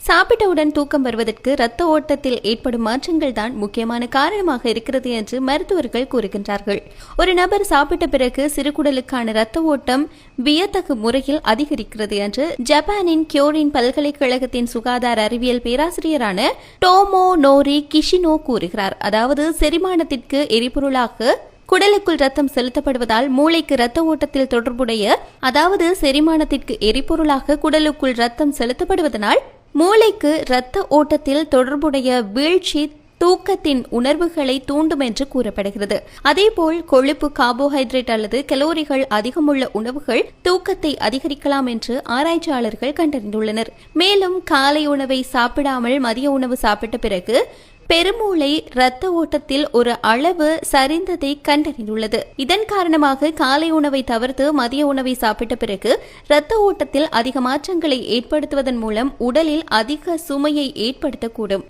சாப்பிட்டவுடன் தூக்கம் வருவதற்கு இரத்த ஓட்டத்தில் ஏற்படும் மாற்றங்கள் தான் முக்கியமான காரணமாக இருக்கிறது என்று மருத்துவர்கள் கூறுகின்றார்கள். ஒரு நபர் சாப்பிட்ட பிறகு சிறுகுடலுக்கான இரத்த ஓட்டம் வியத்தகு முறையில் அதிகரிக்கிறது என்று ஜப்பானின் கியோரின் பல்கலைக்கழகத்தின் சுகாதார அறிவியல் பேராசிரியரான டோமோ நோரி கிஷினோ கூறுகிறார். அதாவது செரிமானத்திற்கு எரிபொருளாக குடலுக்குள் ரத்தம் செலுத்தப்படுவதால் மூளைக்கு இரத்த ஓட்டத்தில் தொடர்புடைய அதாவது செரிமானத்திற்கு எரிபொருளாக குடலுக்குள் ரத்தம் செலுத்தப்படுவதனால் மூளைக்கு இரத்த ஓட்டத்தில் தொடர்புடைய வீழ்ச்சி தூக்கத்தின் உணர்வுகளை தூண்டும் என்று கூறப்படுகிறது. அதேபோல் கொழுப்பு, கார்போஹைட்ரேட் அல்லது கலோரிகள் அதிகமுள்ள உணவுகள் தூக்கத்தை அதிகரிக்கலாம் என்று ஆராய்ச்சியாளர்கள் கண்டறிந்துள்ளனர். மேலும் காலை உணவை சாப்பிடாமல் மதிய உணவு சாப்பிட்ட பிறகு பெருமூளை இரத்த ஓட்டத்தில் ஒரு அளவு சரிந்ததை கண்டறிந்துள்ளது. இதன் காரணமாக காலை உணவை தவிர்த்து மதிய உணவை சாப்பிட்ட பிறகு இரத்த ஓட்டத்தில் அதிக மாற்றங்களை ஏற்படுத்துவதன் மூலம் உடலில் அதிக சுமையை ஏற்படுத்தக்கூடும்.